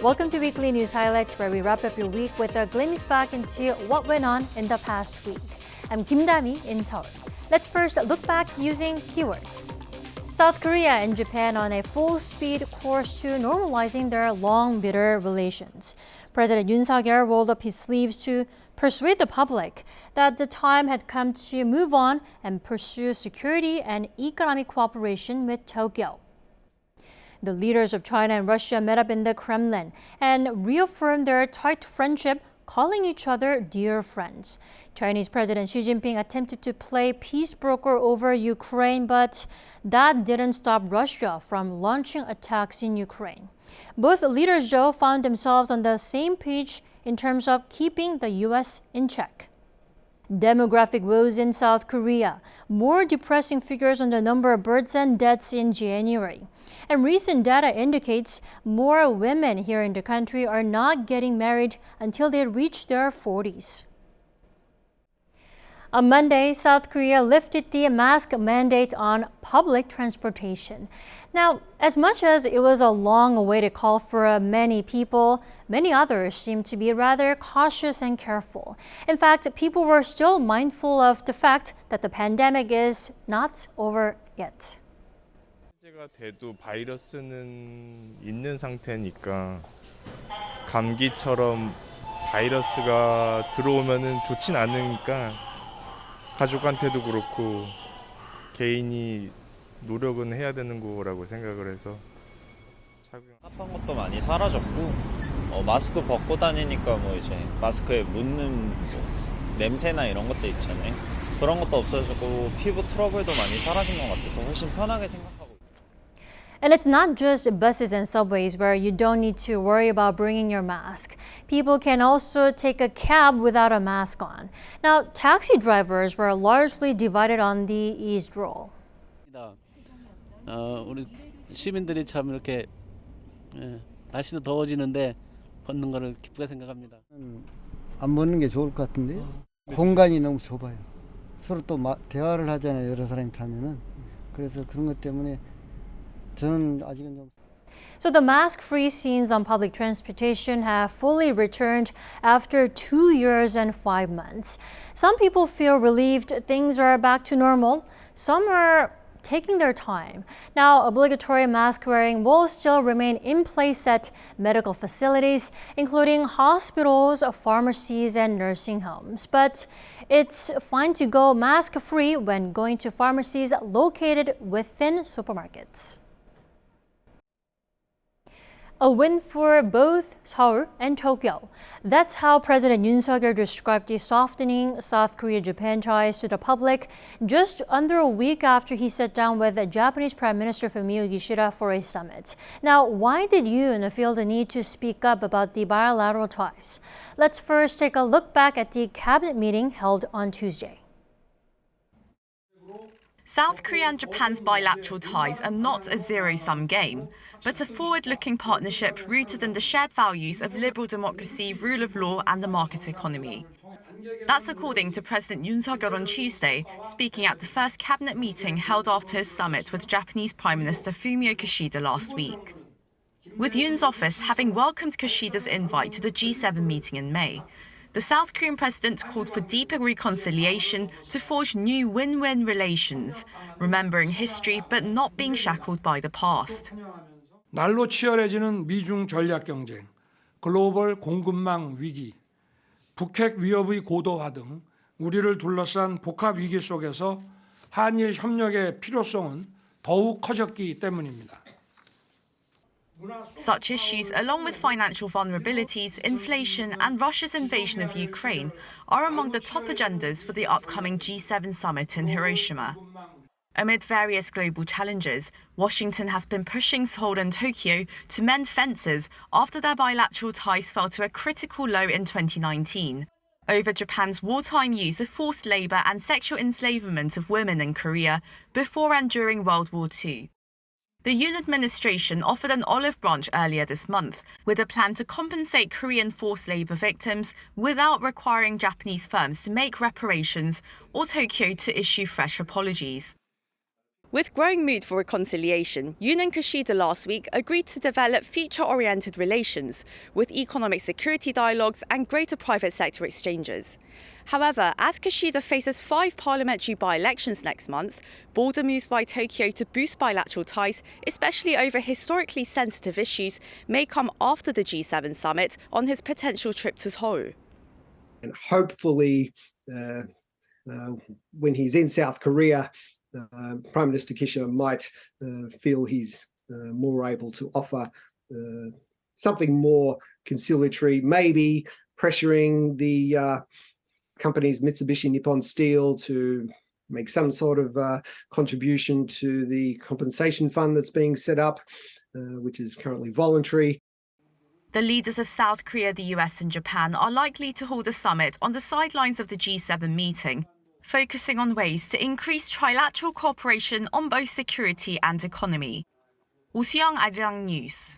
Welcome to Weekly News Highlights, where we wrap up your week with a glimpse back into what went on in the past week. I'm Kim Dami in Seoul. Let's first look back using keywords. South Korea and Japan on a full-speed course to normalizing their long, bitter relations. President Yoon Suk Yeol rolled up his sleeves to persuade the public that the time had come to move on and pursue security and economic cooperation with Tokyo. The leaders of China and Russia met up in the Kremlin and reaffirmed their tight friendship, calling each other dear friends. Chinese President Xi Jinping attempted to play peace broker over Ukraine, but that didn't stop Russia from launching attacks in Ukraine. Both leaders, though, found themselves on the same page in terms of keeping the U.S. in check. Demographic woes in South Korea. More depressing figures on the number of births and deaths in January. And recent data indicates more women here in the country are not getting married until they reach their 40s. On Monday, South Korea lifted the mask mandate on public transportation. Now, as much as it was a long-awaited call for many people, many others seemed to be rather cautious and careful. In fact, people were still mindful of the fact that the pandemic is not over yet. 문제가 돼도 바이러스는 있는 상태니까 감기처럼 바이러스가 들어오면은 좋진 않으니까 가족한테도 그렇고 개인이 노력은 해야 되는 거라고 생각을 해서 습한 것도 많이 사라졌고 마스크 벗고 다니니까 뭐 이제 마스크에 묻는 냄새나 이런 것도 있잖아요. 그런 것도 없어지고 피부 트러블도 많이 사라진 것 같아서 훨씬 편하게 생각하고. And it's not just buses and subways where you don't need to worry about bringing your mask. People can also take a cab without a mask on. Now, taxi drivers were largely divided on the eased rule. 우리 시민들이 참 이렇게 날씨도 더워지는데 벗는 거를 기쁘게 생각합니다. 안 벗는 게 좋을 것 같은데요. 공간이 너무 좁아요. 서로 또 대화를 하잖아요. 여러 사람이 타면은. 그래서 그런 것 때문에 저는 아직은 좀. So the mask-free scenes on public transportation have fully returned after 2 years and 5 months. Some people feel relieved things are back to normal. Some are taking their time. Now, obligatory mask wearing will still remain in place at medical facilities, including hospitals, pharmacies, and nursing homes. But it's fine to go mask-free when going to pharmacies located within supermarkets. A win for both Seoul and Tokyo. That's how President Yoon Suk Yeol described the softening South Korea-Japan ties to the public just under a week after he sat down with Japanese Prime Minister Fumio Kishida for a summit. Now, why did Yoon feel the need to speak up about the bilateral ties? Let's first take a look back at the cabinet meeting held on Tuesday. South Korea and Japan's bilateral ties are not a zero-sum game, but a forward-looking partnership rooted in the shared values of liberal democracy, rule of law, and the market economy. That's according to President Yoon Suk Yeol on Tuesday, speaking at the first cabinet meeting held after his summit with Japanese Prime Minister Fumio Kishida last week. With Yoon's office having welcomed Kishida's invite to the G7 meeting in May, the South Korean president called for deeper reconciliation to forge new win-win relations, remembering history but not being shackled by the past. 날로 치열해지는 미중 전략 경쟁, 글로벌 공급망 위기, 북핵 위협의 고도화 등 우리를 둘러싼 복합 위기 속에서 한일 협력의 필요성은 더욱 커졌기 때문입니다. Such issues, along with financial vulnerabilities, inflation, and Russia's invasion of Ukraine, are among the top agendas for the upcoming G7 summit in Hiroshima. Amid various global challenges, Washington has been pushing Seoul and Tokyo to mend fences after their bilateral ties fell to a critical low in 2019, over Japan's wartime use of forced labor and sexual enslavement of women in Korea before and during World War II. The Yoon administration offered an olive branch earlier this month, with a plan to compensate Korean forced labor victims without requiring Japanese firms to make reparations or Tokyo to issue fresh apologies. With growing mood for reconciliation, Yoon and Kishida last week agreed to develop future-oriented relations with economic security dialogues and greater private sector exchanges. However, as Kishida faces 5 parliamentary by-elections next month, bolder moves by Tokyo to boost bilateral ties, especially over historically sensitive issues, may come after the G7 summit on his potential trip to Seoul. And hopefully, when he's in South Korea, Prime Minister Kishida might feel he's more able to offer something more conciliatory, maybe pressuring the companies Mitsubishi Nippon Steel to make some sort of contribution to the compensation fund that's being set up, which is currently voluntary. The leaders of South Korea, the US and Japan are likely to hold a summit on the sidelines of the G7 meeting, focusing on ways to increase trilateral cooperation on both security and economy. Oh Soo-young, Arirang News.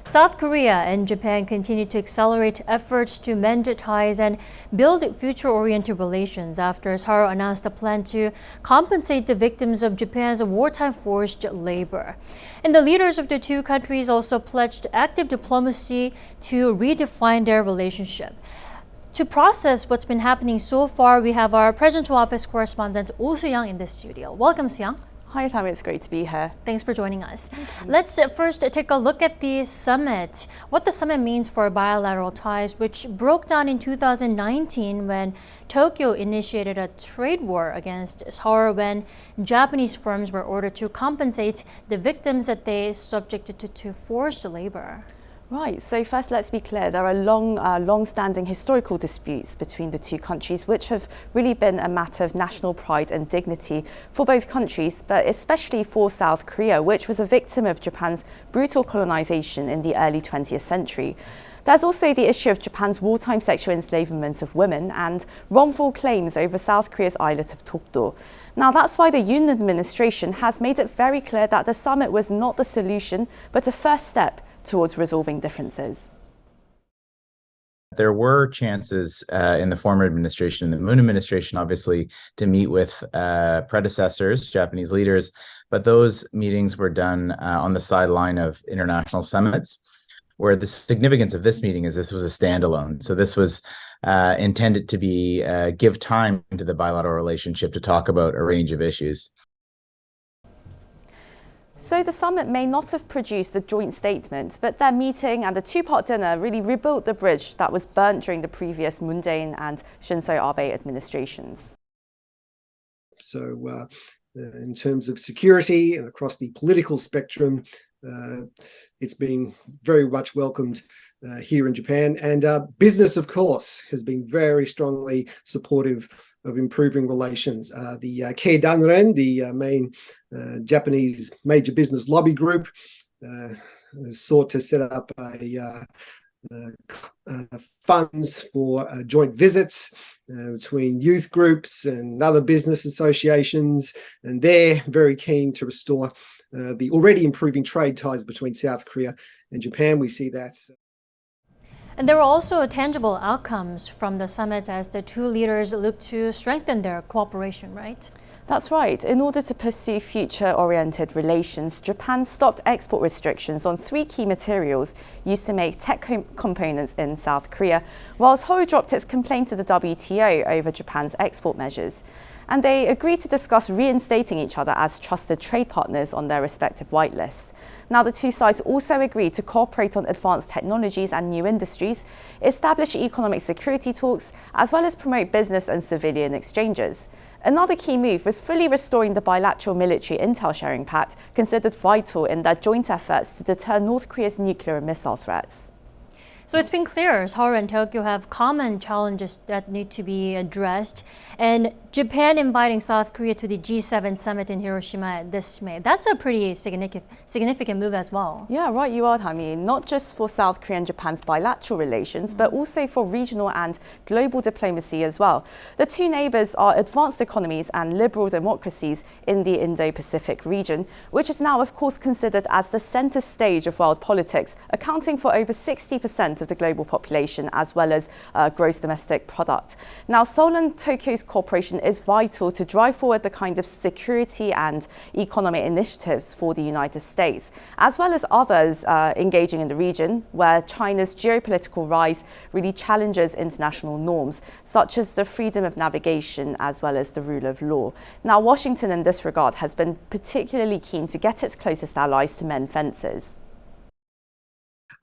South Korea and Japan continue to accelerate efforts to mend ties and build future-oriented relations after Seoul announced a plan to compensate the victims of Japan's wartime forced labor. And the leaders of the two countries also pledged active diplomacy to redefine their relationship. To process what's been happening so far, we have our Presidential Office correspondent Oh Soo-young in the studio. Welcome, Soo-young. Hi, Tam. It's great to be here. Thanks for joining us. Let's first take a look at the summit. What the summit means for bilateral ties, which broke down in 2019 when Tokyo initiated a trade war against Seoul when Japanese firms were ordered to compensate the victims that they subjected to forced labor. Right, so first let's be clear, there are long-standing historical disputes between the two countries which have really been a matter of national pride and dignity for both countries, but especially for South Korea, which was a victim of Japan's brutal colonization in the early 20th century. There's also the issue of Japan's wartime sexual enslavement of women and wrongful claims over South Korea's islet of Dokdo. Now, that's why the Yoon administration has made it very clear that the summit was not the solution, but a first step towards resolving differences. There were chances in the former administration, the Moon administration, obviously, to meet with predecessors, Japanese leaders, but those meetings were done on the sideline of international summits, where the significance of this meeting is this was a standalone. So this was intended to be give time to the bilateral relationship to talk about a range of issues. So the summit may not have produced a joint statement, but their meeting and the two-part dinner really rebuilt the bridge that was burnt during the previous Moon Jae-in and Shinzo Abe administrations. So in terms of security and across the political spectrum, it's been very much welcomed here in Japan. And business, of course, has been very strongly supportive of improving relations. The Keidanren, the main Japanese major business lobby group, sought to set up funds for joint visits between youth groups and other business associations, and they're very keen to restore the already improving trade ties between South Korea and Japan. We see that. And there were also tangible outcomes from the summit as the two leaders look to strengthen their cooperation, right? That's right. In order to pursue future-oriented relations, Japan stopped export restrictions on 3 key materials used to make tech components in South Korea, whilst Seoul dropped its complaint to the WTO over Japan's export measures. And they agreed to discuss reinstating each other as trusted trade partners on their respective whitelists. Now, the two sides also agreed to cooperate on advanced technologies and new industries, establish economic security talks, as well as promote business and civilian exchanges. Another key move was fully restoring the bilateral military intel sharing pact, considered vital in their joint efforts to deter North Korea's nuclear and missile threats. So it's been clear Seoul and Tokyo have common challenges that need to be addressed. And Japan inviting South Korea to the G7 summit in Hiroshima this May. That's a pretty significant move as well. Yeah, right, you are, Dami. Not just for South Korea and Japan's bilateral relations, but also for regional and global diplomacy as well. The two neighbours are advanced economies and liberal democracies in the Indo-Pacific region, which is now, of course, considered as the centre stage of world politics, accounting for over 60% of the global population as well as gross domestic product. Now, Seoul and Tokyo's cooperation is vital to drive forward the kind of security and economic initiatives for the United States, as well as others engaging in the region, where China's geopolitical rise really challenges international norms, such as the freedom of navigation as well as the rule of law. Now, Washington in this regard has been particularly keen to get its closest allies to mend fences.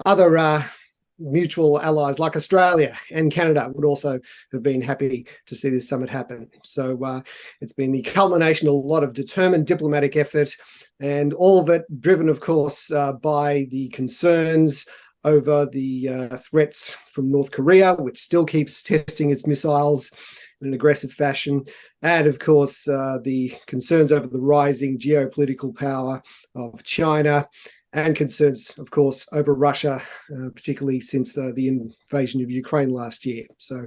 Other mutual allies like Australia and Canada would also have been happy to see this summit happen. So it's been the culmination of a lot of determined diplomatic effort, and all of it driven, of course, by the concerns over the threats from North Korea, which still keeps testing its missiles in an aggressive fashion, and of course the concerns over the rising geopolitical power of China, and concerns, of course, over Russia, particularly since the invasion of Ukraine last year. So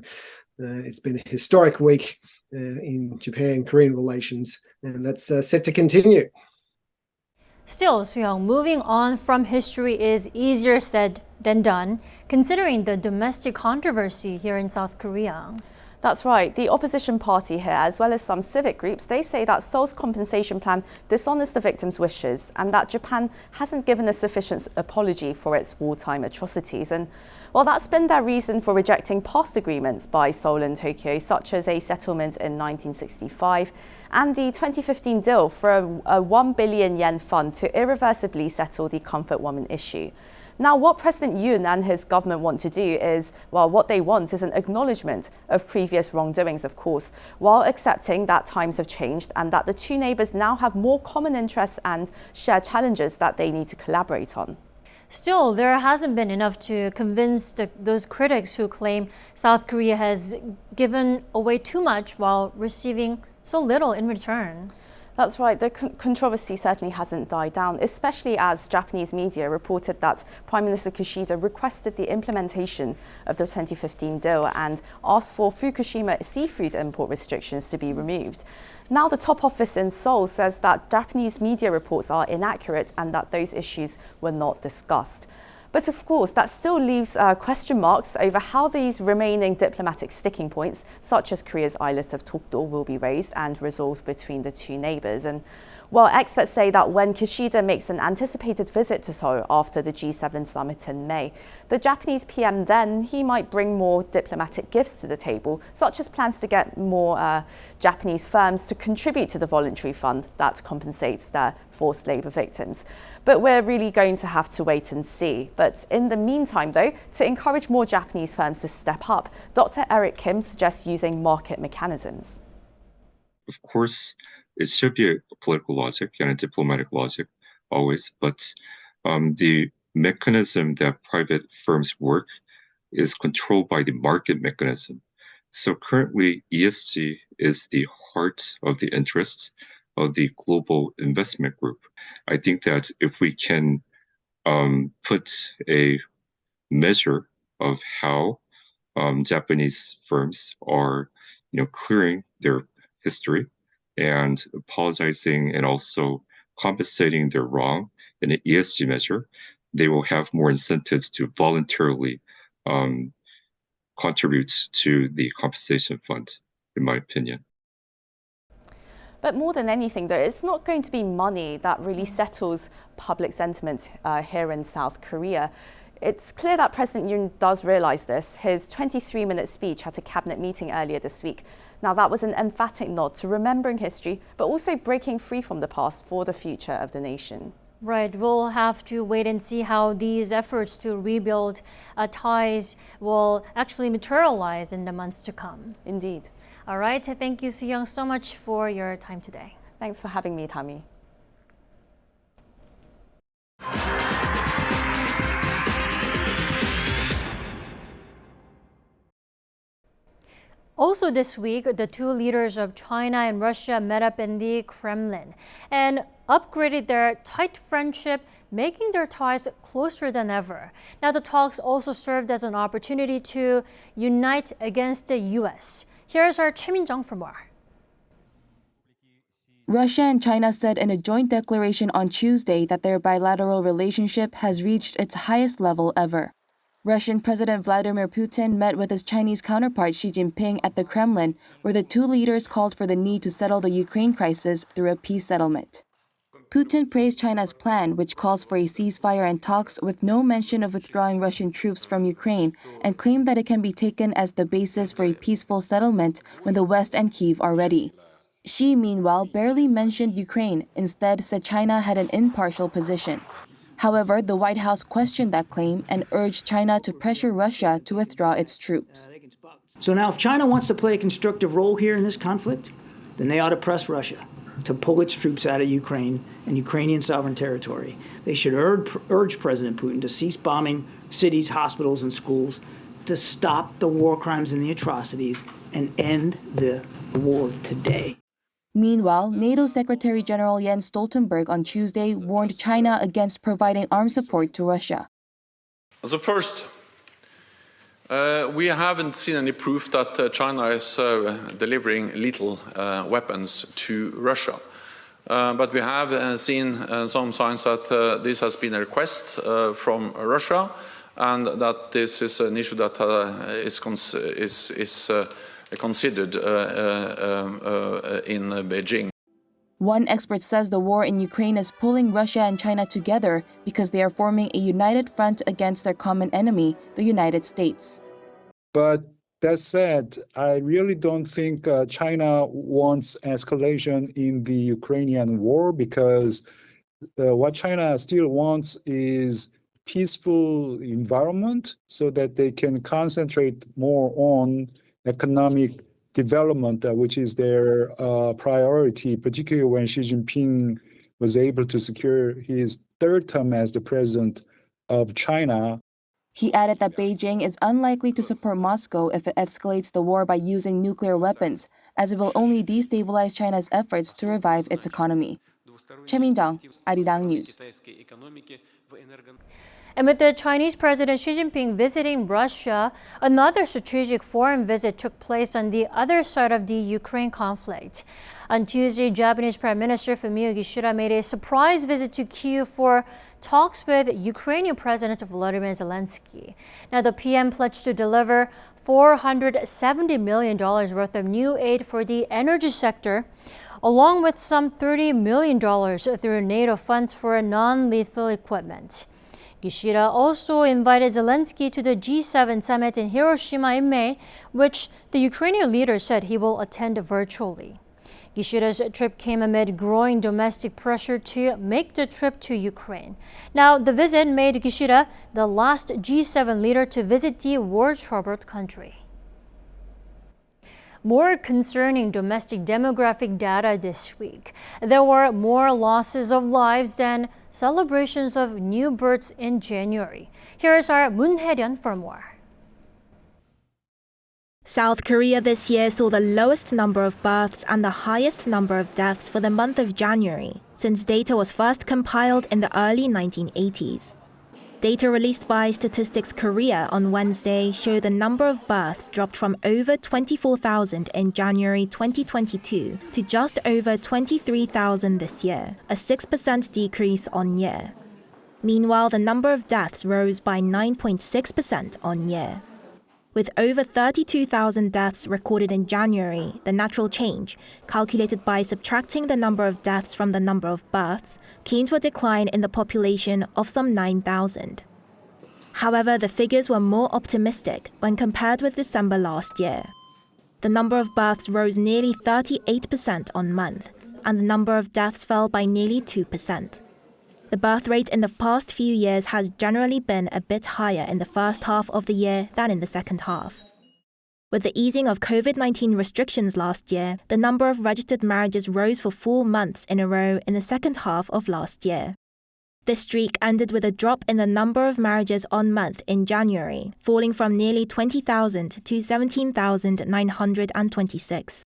it's been a historic week in Japan-Korean relations, and that's set to continue. Still, Soo-young, moving on from history is easier said than done, considering the domestic controversy here in South Korea. That's right. The opposition party here, as well as some civic groups, they say that Seoul's compensation plan dishonors the victims' wishes and that Japan hasn't given a sufficient apology for its wartime atrocities. And well, that's been their reason for rejecting past agreements by Seoul and Tokyo, such as a settlement in 1965 and the 2015 deal for a 1 billion yen fund to irreversibly settle the comfort woman issue. Now, what President Yoon and his government want to do is, well, what they want is an acknowledgement of previous wrongdoings, of course, while accepting that times have changed and that the two neighbours now have more common interests and shared challenges that they need to collaborate on. Still, there hasn't been enough to convince those critics who claim South Korea has given away too much while receiving so little in return. That's right. The controversy certainly hasn't died down, especially as Japanese media reported that Prime Minister Kishida requested the implementation of the 2015 deal and asked for Fukushima seafood import restrictions to be removed. Now, the top office in Seoul says that Japanese media reports are inaccurate and that those issues were not discussed. But of course, that still leaves question marks over how these remaining diplomatic sticking points, such as Korea's islet of Dokdo, will be raised and resolved between the two neighbours. And well, experts say that when Kishida makes an anticipated visit to Seoul after the G7 summit in May, the Japanese PM then, he might bring more diplomatic gifts to the table, such as plans to get more Japanese firms to contribute to the voluntary fund that compensates their forced labour victims. But we're really going to have to wait and see. But in the meantime, though, to encourage more Japanese firms to step up, Dr. Eric Kim suggests using market mechanisms. Of course, it should be a political logic and a diplomatic logic always, but the mechanism that private firms work is controlled by the market mechanism. So currently, ESG is the heart of the interests of the global investment group. I think that if we can put a measure of how Japanese firms are, clearing their history and apologizing and also compensating their wrong in an ESG measure, they will have more incentives to voluntarily contribute to the compensation fund, in my opinion. But more than anything, though, it's not going to be money that really settles public sentiment here in South Korea. It's clear that President Yoon does realise this. His 23-minute speech at a cabinet meeting earlier this week. Now, that was an emphatic nod to remembering history, but also breaking free from the past for the future of the nation. Right, we'll have to wait and see how these efforts to rebuild ties will actually materialize in the months to come. Indeed. All right, thank you, Soo-young, so much for your time today. Thanks for having me, Dami. Also this week, the two leaders of China and Russia met up in the Kremlin and upgraded their tight friendship, making their ties closer than ever. Now, the talks also served as an opportunity to unite against the U.S. Here's our Choi Min-jung for more. Russia and China said in a joint declaration on Tuesday that their bilateral relationship has reached its highest level ever. Russian President Vladimir Putin met with his Chinese counterpart Xi Jinping at the Kremlin, where the two leaders called for the need to settle the Ukraine crisis through a peace settlement. Putin praised China's plan, which calls for a ceasefire and talks with no mention of withdrawing Russian troops from Ukraine, and claimed that it can be taken as the basis for a peaceful settlement when the West and Kyiv are ready. Xi, meanwhile, barely mentioned Ukraine, instead said China had an impartial position. However, the White House questioned that claim and urged China to pressure Russia to withdraw its troops. So now if China wants to play a constructive role here in this conflict, then they ought to press Russia to pull its troops out of Ukraine and Ukrainian sovereign territory. They should urge President Putin to cease bombing cities, hospitals, and schools, to stop the war crimes and the atrocities, and end the war today. Meanwhile, NATO Secretary General Jens Stoltenberg on Tuesday warned China against providing arms support to Russia. So first, we haven't seen any proof that China is delivering lethal weapons to Russia. But we have seen some signs that this has been a request from Russia, and that this is an issue that is considered in Beijing. One expert says the war in Ukraine is pulling Russia and China together because they are forming a united front against their common enemy, the United States. But that said, I really don't think China wants escalation in the Ukrainian war, because what China still wants is peaceful environment so that they can concentrate more on economic development, which is their priority, particularly when Xi Jinping was able to secure his third term as the president of China. He added that Beijing is unlikely to support Moscow if it escalates the war by using nuclear weapons, as it will only destabilize China's efforts to revive its economy. Choi Min-jung, Arirang News. And with the Chinese President Xi Jinping visiting Russia, another strategic foreign visit took place on the other side of the Ukraine conflict. On Tuesday, Japanese Prime Minister Fumio Kishida made a surprise visit to Kyiv for talks with Ukrainian President Volodymyr Zelensky. Now, the PM pledged to deliver $470 million worth of new aid for the energy sector, along with some $30 million through NATO funds for non-lethal equipment. Kishida also invited Zelensky to the G7 summit in Hiroshima in May, which the Ukrainian leader said he will attend virtually. Kishida's trip came amid growing domestic pressure to make the trip to Ukraine. Now, the visit made Kishida the last G7 leader to visit the war-troubled country. More concerning domestic demographic data this week. There were more losses of lives than celebrations of new births in January. Here's our Moon Hae-ryun for more. South Korea this year saw the lowest number of births and the highest number of deaths for the month of January, since data was first compiled in the early 1980s. Data released by Statistics Korea on Wednesday show the number of births dropped from over 24,000 in January 2022 to just over 23,000 this year, a 6% decrease on year. Meanwhile, the number of deaths rose by 9.6% on year. With over 32,000 deaths recorded in January, the natural change, calculated by subtracting the number of deaths from the number of births, came to a decline in the population of some 9,000. However, the figures were more optimistic when compared with December last year. The number of births rose nearly 38% on month, and the number of deaths fell by nearly 2%. The birth rate in the past few years has generally been a bit higher in the first half of the year than in the second half. With the easing of COVID-19 restrictions last year, the number of registered marriages rose for 4 months in a row in the second half of last year. This streak ended with a drop in the number of marriages on month in January, falling from nearly 20,000 to 17,926.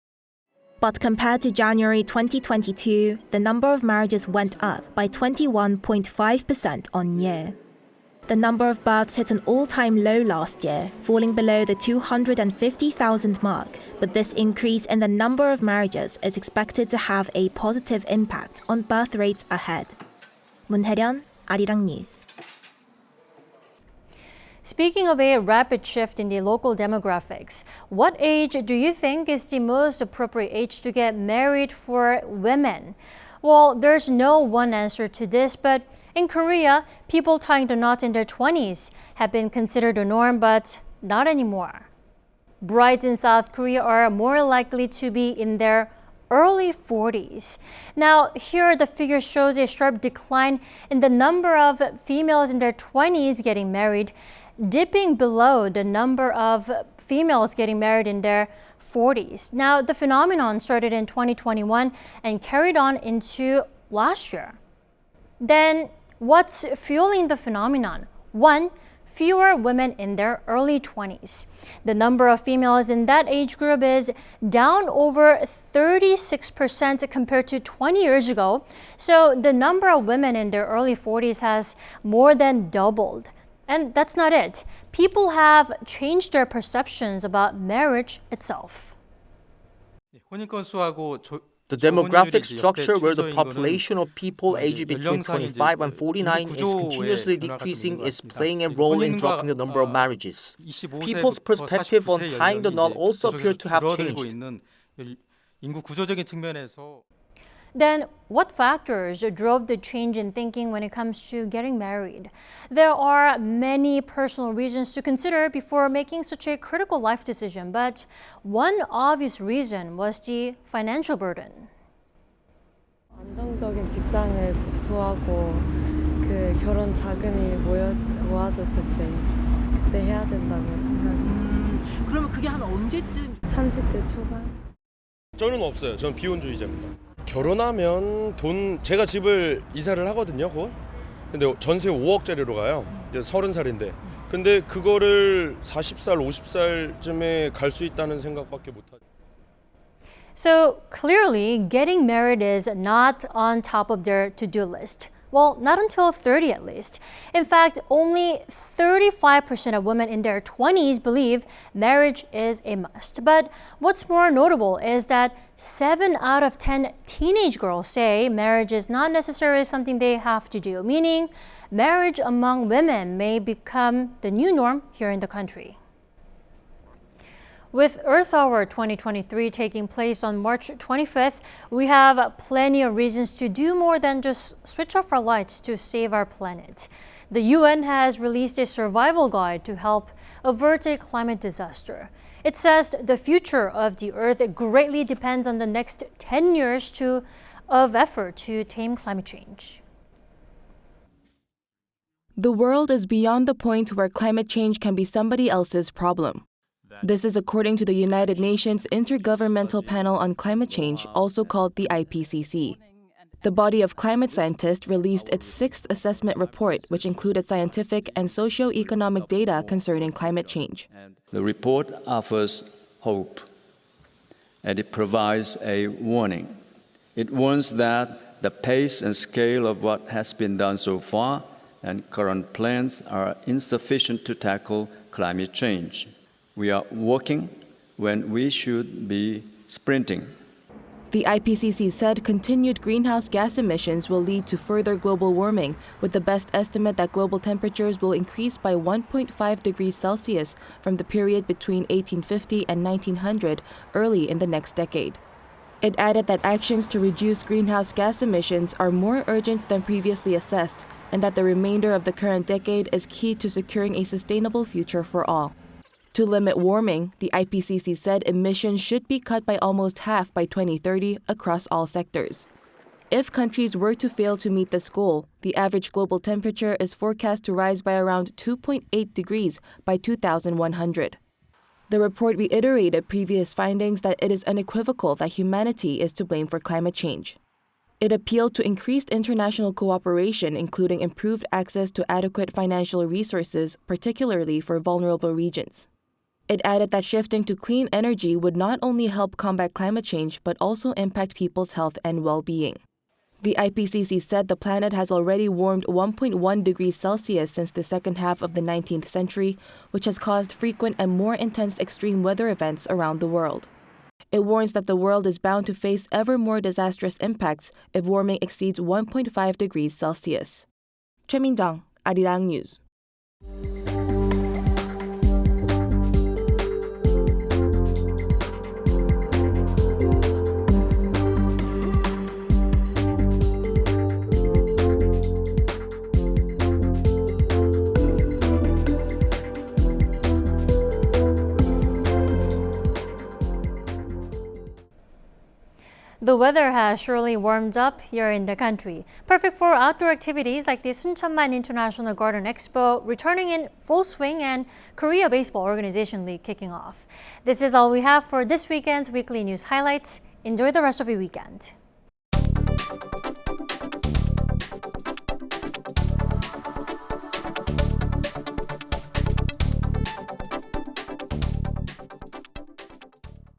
But compared to January 2022, the number of marriages went up by 21.5% on year. The number of births hit an all-time low last year, falling below the 250,000 mark, but this increase in the number of marriages is expected to have a positive impact on birth rates ahead. 문혜련, Arirang News. Speaking of a rapid shift in the local demographics, what age do you think is the most appropriate age to get married for women? Well, there's no one answer to this, but in Korea, people tying the knot in their 20s have been considered a norm, but not anymore. Brides in South Korea are more likely to be in their early 40s. Now, here the figure shows a sharp decline in the number of females in their 20s getting married, dipping below the number of females getting married in their 40s. Now, the phenomenon started in 2021 and carried on into last year. Then, what's fueling the phenomenon? One, fewer women in their early 20s. The number of females in that age group is down over 36% compared to 20 years ago. So the number of women in their early 40s has more than doubled. And that's not it. People have changed their perceptions about marriage itself. The demographic structure where the population of people aged between 25 and 49 is continuously decreasing is playing a role in dropping the number of marriages. People's perspective on tying the knot also appear to have changed. Then, what factors drove the change in thinking when it comes to getting married? There are many personal reasons to consider before making such a critical life decision, but one obvious reason was the financial burden. 안정적인 직장을 구하고 그 결혼 자금이 모아졌을 때 그때 해야 된다고 생각해요. 그러면 그게 한 언제쯤? 30대 초반. 저는 없어요. 저는 비혼주의자입니다. 결혼하면 제가 집을 이사를 하거든요, 곧. 근데 전세 5억짜리로 가요. 30살인데. 근데 그거를 40살, 50살쯤에 갈 수 있다는 생각밖에 못 하죠. So clearly, getting married is not on top of their to-do list. Well, not until 30 at least. In fact, only 35% of women in their 20s believe marriage is a must. But what's more notable is that 7 out of 10 teenage girls say marriage is not necessarily something they have to do, meaning marriage among women may become the new norm here in the country. With Earth Hour 2023 taking place on March 25th, we have plenty of reasons to do more than just switch off our lights to save our planet. The UN has released a survival guide to help avert a climate disaster. It says the future of the Earth greatly depends on the next 10 years of effort to tame climate change. The world is beyond the point where climate change can be somebody else's problem. This is according to the United Nations Intergovernmental Panel on Climate Change, also called the IPCC. The body of climate scientists released its 6th assessment report, which included scientific and socio-economic data concerning climate change. The report offers hope, and it provides a warning. It warns that the pace and scale of what has been done so far and current plans are insufficient to tackle climate change. We are walking when we should be sprinting. The IPCC said continued greenhouse gas emissions will lead to further global warming, with the best estimate that global temperatures will increase by 1.5 degrees Celsius from the period between 1850 and 1900 early in the next decade. It added that actions to reduce greenhouse gas emissions are more urgent than previously assessed, and that the remainder of the current decade is key to securing a sustainable future for all. To limit warming, the IPCC said emissions should be cut by almost half by 2030 across all sectors. If countries were to fail to meet this goal, the average global temperature is forecast to rise by around 2.8 degrees by 2100. The report reiterated previous findings that it is unequivocal that humanity is to blame for climate change. It appealed to increased international cooperation, including improved access to adequate financial resources, particularly for vulnerable regions. It added that shifting to clean energy would not only help combat climate change, but also impact people's health and well-being. The IPCC said the planet has already warmed 1.1 degrees Celsius since the second half of the 19th century, which has caused frequent and more intense extreme weather events around the world. It warns that the world is bound to face ever more disastrous impacts if warming exceeds 1.5 degrees Celsius. Choi Min-jang, Arirang News. The weather has surely warmed up here in the country, perfect for outdoor activities like the Suncheonman International Garden Expo returning in full swing and Korea Baseball Organization League kicking off. This is all we have for this weekend's weekly news highlights. Enjoy the rest of your weekend.